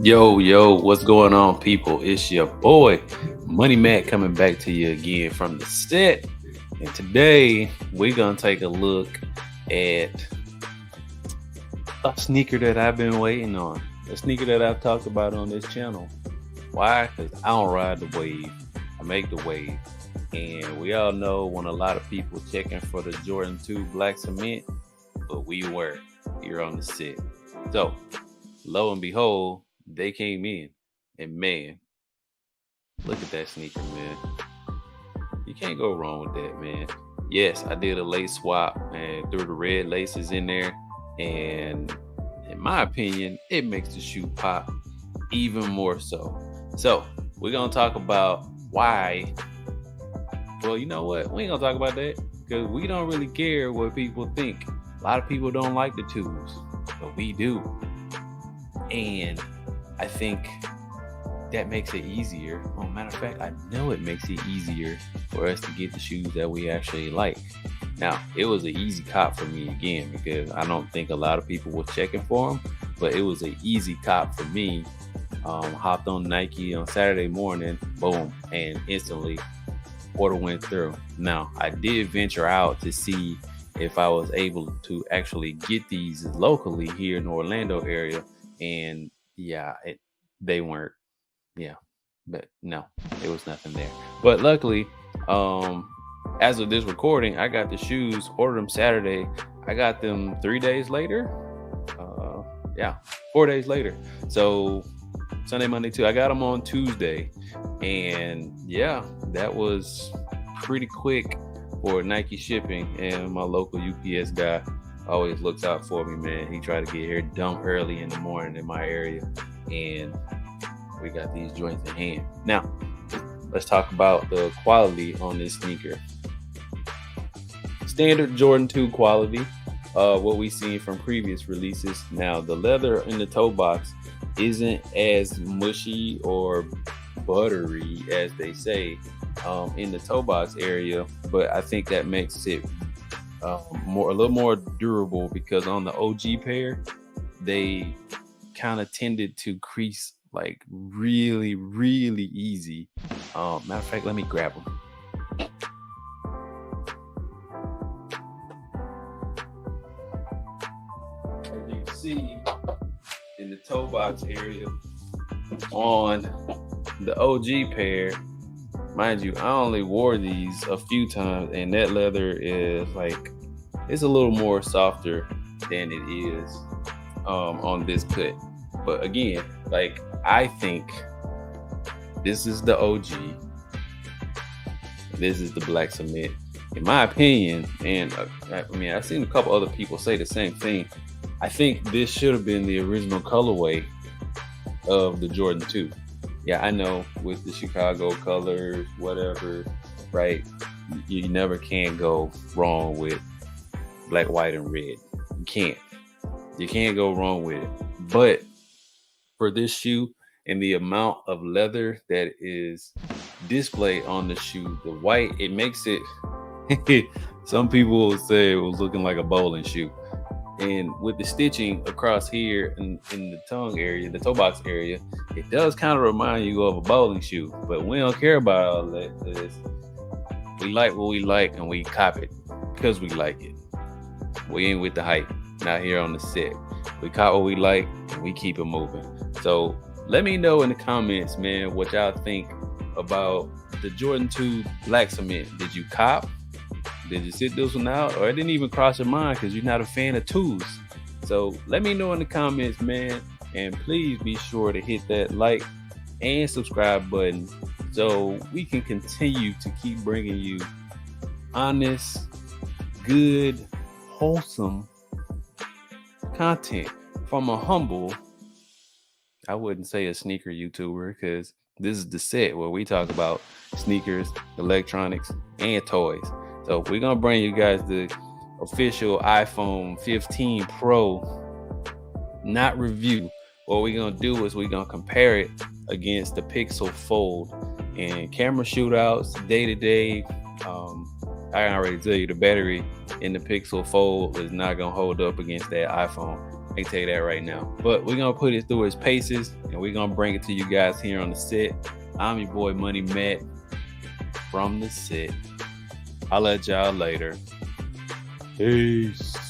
Yo, what's going on, people? It's your boy, Money Matt, coming back to you again from the set. And today, we're going to take a look at a sneaker that I've been waiting on, a sneaker that I've talked about on this channel. Why? Because I don't ride the wave, I make the wave. And we all know when a lot of people checking for the Jordan 2 Black Cement, but we were here on the set. So, lo and behold, they came in, and man, look at that sneaker, man. You can't go wrong with that, man. Yes, I did a lace swap and threw the red laces in there, and in my opinion, it makes the shoe pop even more so. So we're gonna talk about why. Well, you know what? We ain't gonna talk about that because we don't really care what people think. A lot of people don't like the twos, but we do. And I think that makes it easier. Oh, matter of fact, I know it makes it easier for us to get the shoes that we actually like. Now, it was an easy cop for me again because I don't think a lot of people were checking for them, but it was an easy cop for me. Hopped on Nike on Saturday morning, boom, and instantly order went through. Now, I did venture out to see if I was able to actually get these locally here in the Orlando area, and yeah, they weren't. Yeah, but no, it was nothing there. But luckily, um, as of this recording, I got the shoes. Ordered them Saturday. I got them 3 days later. Yeah, 4 days later. So Sunday, Monday, too. I got them on Tuesday, and yeah, that was pretty quick for Nike shipping. And my local UPS guy always looks out for me, man. He tried to get here dumb early in the morning in my area, and we got these joints in hand. Now, let's talk about the quality on this sneaker. Standard Jordan 2 quality, what we've seen from previous releases. Now, the leather in the toe box isn't as mushy or buttery as they say in the toe box area, but I think that makes it a little more durable because on the OG pair, they kind of tended to crease like really, really easy. Matter of fact, let me grab them. As you can see in the toe box area on the OG pair, mind you, I only wore these a few times, and that leather is like it's a little more softer than it is on this cut. But again, like I think this is the OG. This is the black cement, in my opinion. And I mean, I've seen a couple other people say the same thing. I think this should have been the original colorway of the Jordan 2. Yeah, I know with the Chicago colors, whatever, right? You never can go wrong with black, white, and red. You can't. You can't go wrong with it. But for this shoe and the amount of leather that is displayed on the shoe, the white, it makes it. Some people would say it was looking like a bowling shoe. And with the stitching across here in the tongue area, the toe box area, it does kind of remind you of a bowling shoe. But we don't care about all that because we like what we like and we cop it because we like it. We ain't with the hype. Not here on the set. We caught what we like and we keep it moving. So let me know in the comments, man, what y'all think about the Jordan 2 Black Cement. Did you cop? Did you sit this one out? Or it didn't even cross your mind because you're not a fan of twos? So let me know in the comments, man. And please be sure to hit that like and subscribe button so we can continue to keep bringing you honest, good, wholesome content from a humble, I wouldn't say a sneaker YouTuber, because this is the set where we talk about sneakers, electronics, and toys. So we're gonna bring you guys the official iPhone 15 Pro, not review. What we're gonna do is we're gonna compare it against the Pixel Fold. And camera shootouts, day to day, I can already tell you the battery in the Pixel Fold is not gonna hold up against that iPhone. can tell you that right now. But we're gonna put it through its paces, and we're gonna bring it to you guys here on the set. I'm your boy Money Matt from the set. I'll let y'all later. Peace.